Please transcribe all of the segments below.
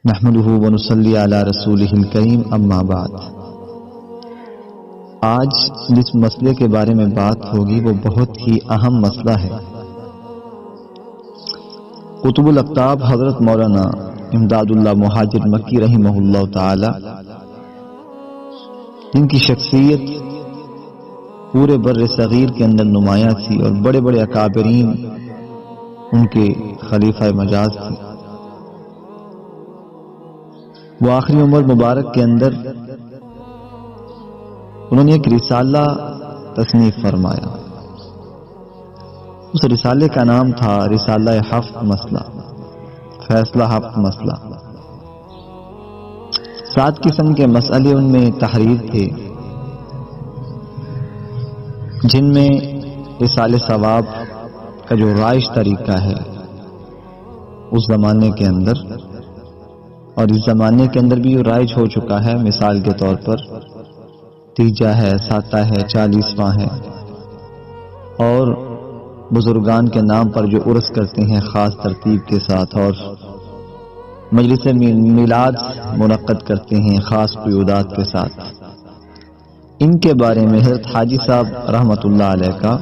نحمده ونصلی علی رسولہ الکریم اما بعد۔ آج جس مسئلے کے بارے میں بات ہوگی وہ بہت ہی اہم مسئلہ ہے۔ قطب الاقطاب حضرت مولانا امداد اللہ مہاجر مکی رحمہ اللہ تعالی، جن کی شخصیت پورے بر صغیر کے اندر نمایاں تھی اور بڑے بڑے اکابرین ان کے خلیفہ مجاز تھے، وہ آخری عمر مبارک کے اندر انہوں نے ایک رسالہ تصنیف فرمایا۔ اس رسالے کا نام تھا رسالہ ہفت مسئلہ، فیصلہ ہفت مسئلہ۔ 7 قسم کے مسئلے ان میں تحریر تھے، جن میں رسالہ ثواب کا جو رائج طریقہ ہے اس زمانے کے اندر اور اس زمانے کے اندر بھی یہ رائج ہو چکا ہے، مثال کے طور پر تیجہ ہے، ساتہ ہے، 40واں ہے، اور بزرگان کے نام پر جو عرس کرتے ہیں خاص ترتیب کے ساتھ، اور مجلس میلاد منعقد کرتے ہیں خاص قیودات کے ساتھ۔ ان کے بارے میں حضرت حاجی صاحب رحمۃ اللہ علیہ کا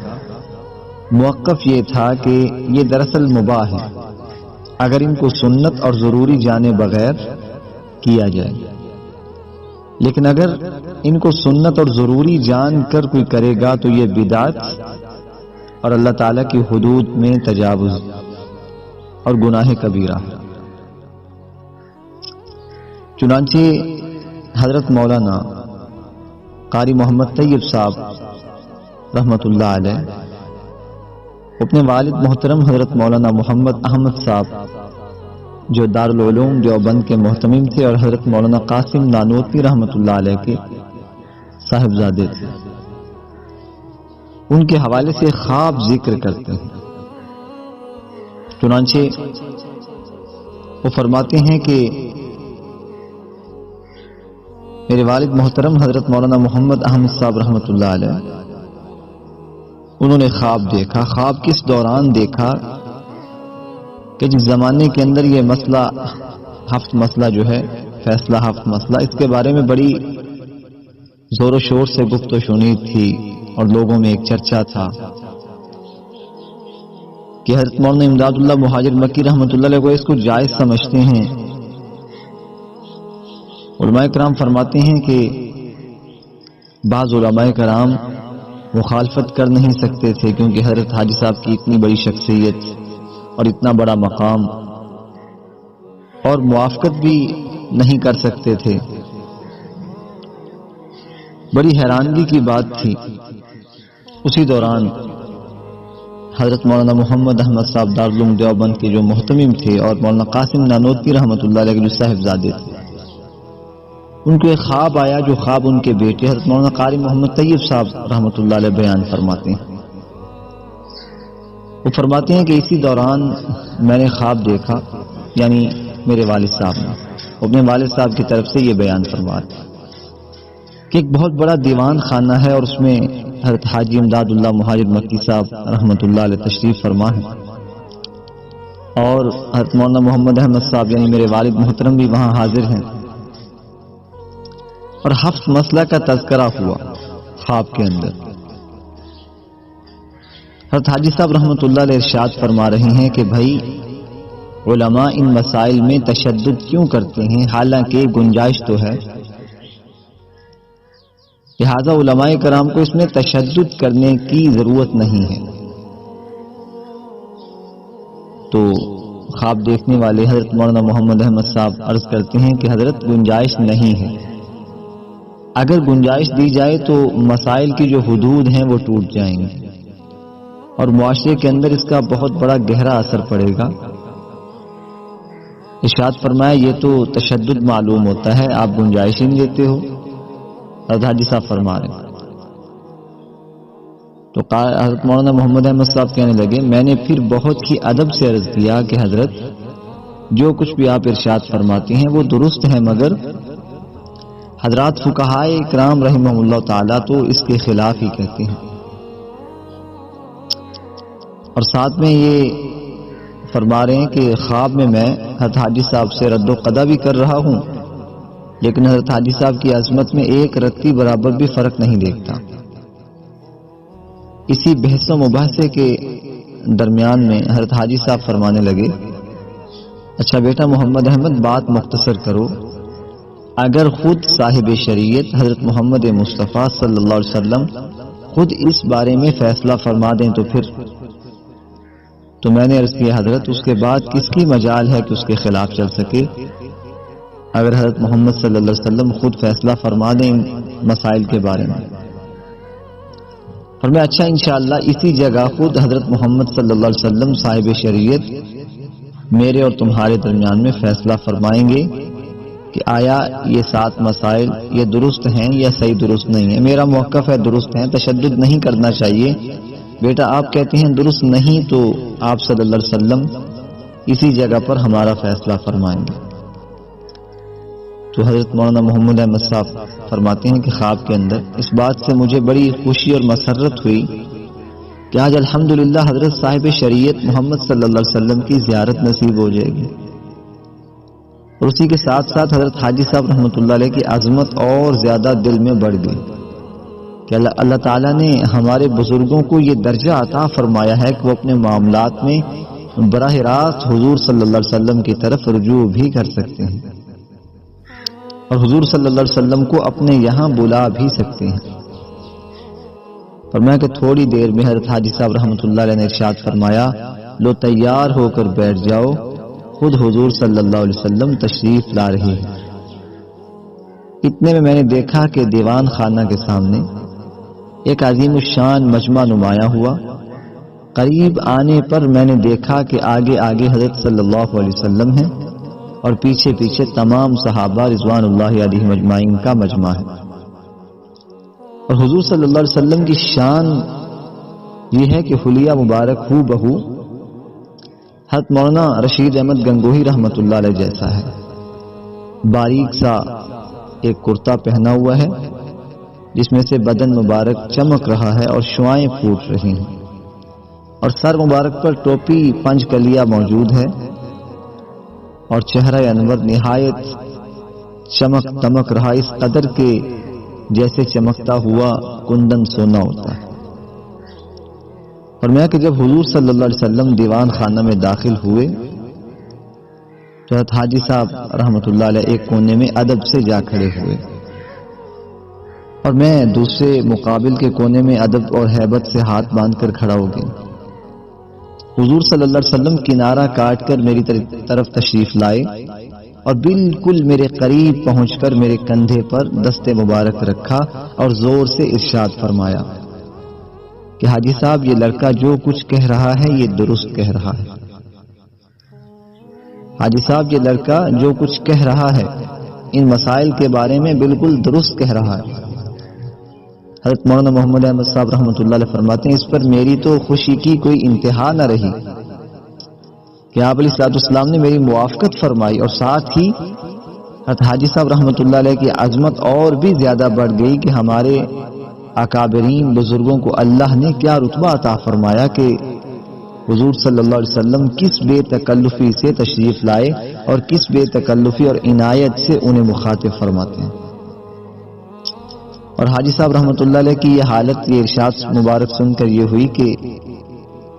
موقف یہ تھا کہ یہ دراصل مباح ہے اگر ان کو سنت اور ضروری جانے بغیر کیا جائے، لیکن اگر ان کو سنت اور ضروری جان کر کوئی کرے گا تو یہ بدعت اور اللہ تعالیٰ کی حدود میں تجاوز اور گناہ کبیرہ ہے۔ چنانچہ حضرت مولانا قاری محمد طیب صاحب رحمۃ اللہ علیہ اپنے والد محترم حضرت مولانا محمد احمد صاحب جو دارالعلوم دیوبند کے محتمم تھے اور حضرت مولانا قاسم نانوتوی رحمۃ اللہ علیہ کے صاحبزادے تھے، ان کے حوالے سے خواب ذکر کرتے ہیں۔ چنانچہ وہ فرماتے ہیں کہ میرے والد محترم حضرت مولانا محمد احمد صاحب رحمۃ اللہ علیہ انہوں نے خواب دیکھا۔ خواب کس دوران دیکھا کہ جس زمانے کے اندر یہ مسئلہ ہفت مسئلہ جو ہے فیصلہ ہفت مسئلہ، اس کے بارے میں بڑی زور و شور سے گفت و شنید تھی اور لوگوں میں ایک چرچا تھا کہ حضرت مولانا امداد اللہ مہاجر مکی رحمۃ اللہ علیہ کو اس کو جائز سمجھتے ہیں۔ علماء کرام فرماتے ہیں کہ بعض علماء کرام مخالفت کر نہیں سکتے تھے کیونکہ حضرت حاجی صاحب کی اتنی بڑی شخصیت اور اتنا بڑا مقام، اور موافقت بھی نہیں کر سکتے تھے۔ بڑی حیرانگی کی بات تھی۔ اسی دوران حضرت مولانا محمد احمد صاحب دارالعلوم دیوبند کے جو محتمم تھے اور مولانا قاسم نانوتوی رحمۃ اللہ علیہ کے جو صاحبزادے تھے، ان کو ایک خواب آیا جو خواب ان کے بیٹے حضرت مولانا قاری محمد طیب صاحب رحمۃ اللہ علیہ بیان فرماتے ہیں۔ وہ فرماتے ہیں کہ اسی دوران میں نے خواب دیکھا، یعنی میرے والد صاحب نے اپنے والد صاحب کی طرف سے یہ بیان فرماتے کہ ایک بہت بڑا دیوان خانہ ہے اور اس میں حضرت حاجی امداد اللہ مہاجر مکی صاحب رحمۃ اللہ علیہ تشریف فرما ہے، اور حضرت مولانا محمد احمد صاحب یعنی میرے والد محترم بھی وہاں حاضر ہیں، اور ہفت مسئلہ کا تذکرہ ہوا خواب کے اندر۔ حضرت حاجی صاحب رحمۃ اللہ علیہ ارشاد فرما رہے ہیں کہ بھائی علماء ان مسائل میں تشدد کیوں کرتے ہیں، حالانکہ گنجائش تو ہے، لہذا علماء کرام کو اس میں تشدد کرنے کی ضرورت نہیں ہے۔ تو خواب دیکھنے والے حضرت مولانا محمد احمد صاحب عرض کرتے ہیں کہ حضرت گنجائش نہیں ہے، اگر گنجائش دی جائے تو مسائل کی جو حدود ہیں وہ ٹوٹ جائیں گے اور معاشرے کے اندر اس کا بہت بڑا گہرا اثر پڑے گا۔ ارشاد فرمایا یہ تو تشدد معلوم ہوتا ہے، آپ گنجائش ہی نہیں دیتے ہو۔ حضرت حاجی صاحب فرما رہے ہیں تو حضرت مولانا محمد احمد صاحب کہنے لگے، میں نے پھر بہت ہی ادب سے عرض کیا کہ حضرت جو کچھ بھی آپ ارشاد فرماتے ہیں وہ درست ہے، مگر حضرات فقہائے اکرام رحمہ اللہ تعالیٰ تو اس کے خلاف ہی کہتے ہیں، اور ساتھ میں یہ فرما رہے ہیں کہ خواب میں حضرت حاجی صاحب سے رد و قدا بھی کر رہا ہوں، لیکن حضرت حاجی صاحب کی عظمت میں ایک رتی برابر بھی فرق نہیں دیکھتا۔ اسی بحث و مباحثے کے درمیان میں حضرت حاجی صاحب فرمانے لگے، اچھا بیٹا محمد احمد، بات مختصر کرو، اگر خود صاحب شریعت حضرت محمد مصطفیٰ صلی اللہ علیہ وسلم خود اس بارے میں فیصلہ فرما دیں تو پھر؟ تو میں نے عرض کیا حضرت اس کے بعد کس کی مجال ہے کہ اس کے خلاف چل سکے؟ اگر حضرت محمد صلی اللہ علیہ وسلم خود فیصلہ فرما دیں ان مسائل کے بارے میں۔ فرمایا اچھا انشاءاللہ اسی جگہ خود حضرت محمد صلی اللہ علیہ وسلم صاحب شریعت میرے اور تمہارے درمیان میں فیصلہ فرمائیں گے کہ آیا یہ 7 مسائل یہ درست ہیں یا صحیح درست نہیں ہیں۔ میرا موقف ہے درست ہیں، تشدد نہیں کرنا چاہیے۔ بیٹا آپ کہتے ہیں درست نہیں، تو آپ صلی اللہ علیہ وسلم اسی جگہ پر ہمارا فیصلہ فرمائیں گے۔ تو حضرت مولانا محمد احمد صاحب فرماتے ہیں کہ خواب کے اندر اس بات سے مجھے بڑی خوشی اور مسرت ہوئی کہ آج الحمدللہ حضرت صاحب شریعت محمد صلی اللہ علیہ وسلم کی زیارت نصیب ہو جائے گی، اور اسی کے ساتھ ساتھ حضرت حاجی صاحب رحمۃ اللہ علیہ کی عظمت اور زیادہ دل میں بڑھ گئی کہ اللہ تعالیٰ نے ہمارے بزرگوں کو یہ درجہ عطا فرمایا ہے کہ وہ اپنے معاملات میں براہ راست حضور صلی اللہ علیہ وسلم کی طرف رجوع بھی کر سکتے ہیں، اور حضور صلی اللہ علیہ وسلم کو اپنے یہاں بلا بھی سکتے ہیں۔ فرمایا کہ تھوڑی دیر میں حضرت حاجی صاحب رحمۃ اللہ علیہ نے ارشاد فرمایا، لو تیار ہو کر بیٹھ جاؤ، خود حضور صلی اللہ علیہ وسلم تشریف لا رہے ہیں۔ اتنے میں نے دیکھا کہ دیوان خانہ کے سامنے ایک عظیم الشان مجمع نمایاں ہوا۔ قریب آنے پر میں نے دیکھا کہ آگے آگے حضرت صلی اللہ علیہ وسلم ہیں اور پیچھے پیچھے تمام صحابہ رضوان اللہ علیہ مجمعین کا مجمع ہے، اور حضور صلی اللہ علیہ وسلم کی شان یہ ہے کہ حلیہ مبارک ہو بہو حضرت مولانا رشید احمد گنگوہی رحمۃ اللہ علیہ جیسا ہے۔ باریک سا ایک کرتا پہنا ہوا ہے جس میں سے بدن مبارک چمک رہا ہے اور شعائیں پھوٹ رہی ہیں، اور سر مبارک پر ٹوپی پنج کلیہ موجود ہے، اور چہرہ انور نہایت چمک دمک رہا، اس قدر کے جیسے چمکتا ہوا کندن سونا ہوتا ہے۔ فرمایا کہ جب حضور صلی اللہ علیہ وسلم دیوان خانہ میں داخل ہوئے تو حضرت حاجی صاحب رحمۃ اللہ علیہ ایک کونے میں ادب سے جا کھڑے ہوئے، اور میں دوسرے مقابل کے کونے میں ادب اور ہیبت سے ہاتھ باندھ کر کھڑا ہو گیا۔ حضور صلی اللہ علیہ وسلم کنارہ کاٹ کر میری طرف تشریف لائے اور بالکل میرے قریب پہنچ کر میرے کندھے پر دست مبارک رکھا اور زور سے ارشاد فرمایا کہ حاجی صاحب یہ لڑکا جو کچھ کہہ رہا ہے یہ درست کہہ رہا ہے۔ حاجی صاحب یہ لڑکا جو کچھ کہہ رہا ہے ان مسائل کے بارے میں بالکل درست کہہ رہا ہے۔ حضرت مولانا محمد احمد صاحب رحمۃ اللہ علیہ فرماتے ہیں اس پر میری تو خوشی کی کوئی انتہا نہ رہی کہ آپ علیہ الصلوۃ والسلام نے میری موافقت فرمائی، اور ساتھ ہی حضرت حاجی صاحب رحمۃ اللہ علیہ کی عظمت اور بھی زیادہ بڑھ گئی کہ ہمارے اکابرین بزرگوں کو اللہ نے کیا رتبہ عطا فرمایا کہ حضور صلی اللہ علیہ وسلم کس بے تکلفی سے تشریف لائے اور کس بے تکلفی اور عنایت سے انہیں مخاطب فرماتے ہیں۔ اور حاجی صاحب رحمۃ اللہ علیہ کی یہ حالت، یہ ارشاد مبارک سن کر یہ ہوئی کہ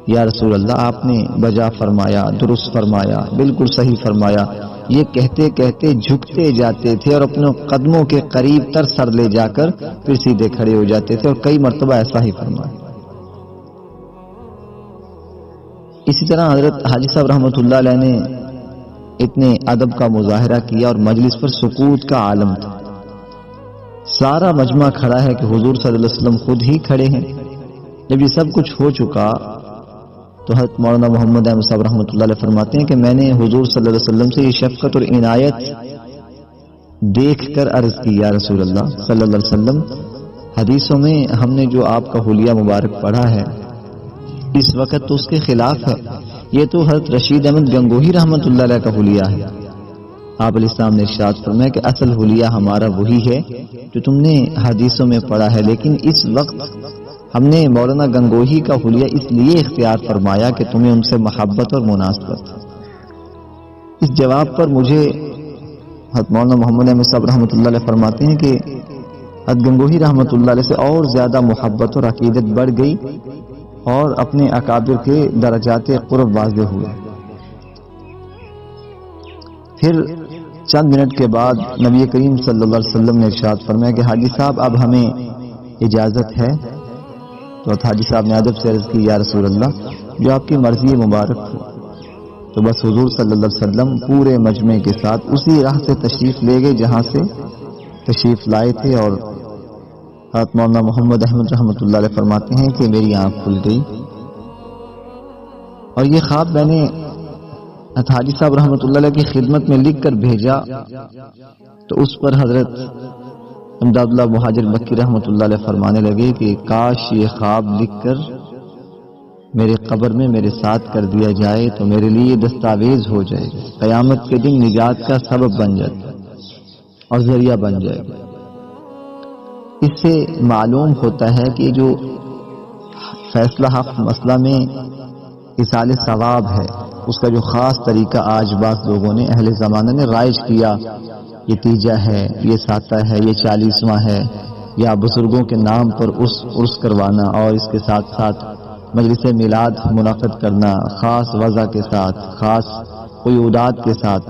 یا رسول اللہ آپ نے بجا فرمایا، درست فرمایا، بالکل صحیح فرمایا، یہ کہتے کہتے جھکتے جاتے تھے اور اپنے قدموں کے قریب تر سر لے جا کر پھر سیدھے کھڑے ہو جاتے تھے، اور کئی مرتبہ ایسا ہی فرمایا۔ اسی طرح حضرت حاجی صاحب رحمۃ اللہ علیہ نے اتنے ادب کا مظاہرہ کیا اور مجلس پر سکوت کا عالم تھا۔ سارا مجمع کھڑا ہے کہ حضور صلی اللہ علیہ وسلم خود ہی کھڑے ہیں۔ جب یہ سب کچھ ہو چکا تو حضرت مولانا محمد احمد صاحب رحمۃ اللہ علیہ فرماتے ہیں کہ میں نے حضور صلی اللہ علیہ وسلم سے یہ شفقت اور عنایت دیکھ کر عرض کی، یا رسول اللہ صلی اللہ علیہ وسلم حدیثوں میں ہم نے جو آپ کا حلیہ مبارک پڑھا ہے اس وقت تو اس کے خلاف ہے، یہ تو حضرت رشید احمد گنگوہی رحمۃ اللہ علیہ کا حلیہ ہے۔ آپ علیہ السلام نے ارشاد فرمایا کہ اصل حلیہ ہمارا وہی ہے جو تم نے حدیثوں میں پڑھا ہے، لیکن اس وقت ہم نے مولانا گنگوہی کا حلیہ اس لیے اختیار فرمایا کہ تمہیں ان سے محبت اور مناسبت۔ اس جواب پر مجھے حضرت مولانا محمد احمد صاحب رحمۃ اللہ علیہ فرماتے ہیں کہ حضرت گنگوہی رحمۃ اللہ علیہ سے اور زیادہ محبت اور عقیدت بڑھ گئی اور اپنے اکابر کے درجات قرب واضح ہوئے۔ پھر چند منٹ کے بعد نبی کریم صلی اللہ علیہ وسلم نے ارشاد فرمایا کہ حاجی صاحب اب ہمیں اجازت ہے۔ تو حاجی صاحب نے ادب سے عرض کی یا رسول اللہ جو آپ کی مرضی مبارک ہو۔ تو بس حضور صلی اللہ علیہ وسلم پورے مجمع کے ساتھ اسی راہ سے تشریف لے گئے جہاں سے تشریف لائے تھے، اور حضرت مولانا محمد احمد رحمۃ اللہ علیہ فرماتے ہیں کہ میری آنکھ کھل گئی، اور یہ خواب میں نے حاجی صاحب رحمۃ اللہ علیہ کی خدمت میں لکھ کر بھیجا، تو اس پر حضرت امداد اللہ مہاجر مکی رحمۃ اللہ علیہ فرمانے لگے کہ کاش یہ خواب لکھ کر میرے قبر میں میرے ساتھ کر دیا جائے تو میرے لیے دستاویز ہو جائے گا، قیامت کے دن نجات کا سبب بن جائے گا اور ذریعہ بن جائے گا۔ اس سے معلوم ہوتا ہے کہ جو فیصلہ حق مسئلہ میں اصال ثواب ہے، اس کا جو خاص طریقہ آج بعض لوگوں نے اہل زمانہ نے رائج کیا، یہ تیجا ہے، یہ ساتہ ہے، یہ 40واں ہے، یا بزرگوں کے نام پر عرس کروانا اور اس کے ساتھ ساتھ مجلس میلاد منعقد کرنا خاص وضع کے ساتھ، خاص قیودات کے ساتھ۔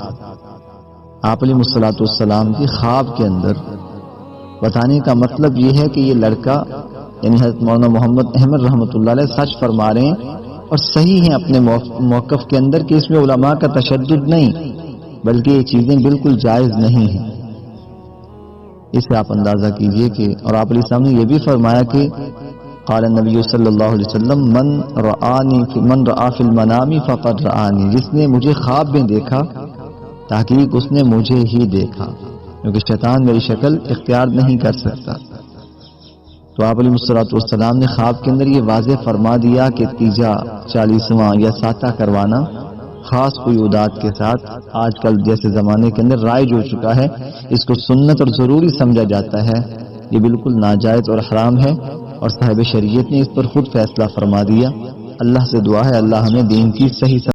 آپ علیہ الصلوۃ والسلام کی خواب کے اندر بتانے کا مطلب یہ ہے کہ یہ لڑکا یعنی حضرت مولانا محمد احمد رحمۃ اللہ علیہ سچ فرما رہے ہیں اور صحیح ہیں اپنے موقف کے اندر کہ اس میں علماء کا تشدد نہیں، بلکہ یہ چیزیں بالکل جائز نہیں ہیں۔ اسے آپ اندازہ کیجئے کہ اور آپ علیہ السلام نے یہ بھی فرمایا کہ قال النبی صلی اللہ علیہ وسلم من رآ فی المنام فقد رآنی، جس نے مجھے خواب میں دیکھا تحقیق اس نے مجھے ہی دیکھا، کیونکہ شیطان میری شکل اختیار نہیں کر سکتا۔ تو آپ علیہ الصلوۃ والسلام نے خواب کے اندر یہ واضح فرما دیا کہ تیجا 40واں یا ساتہ کروانا خاص قیودات کے ساتھ آج کل جیسے زمانے کے اندر رائج ہو چکا ہے، اس کو سنت اور ضروری سمجھا جاتا ہے، یہ بالکل ناجائز اور حرام ہے، اور صاحب شریعت نے اس پر خود فیصلہ فرما دیا۔ اللہ سے دعا ہے اللہ ہمیں دین کی صحیح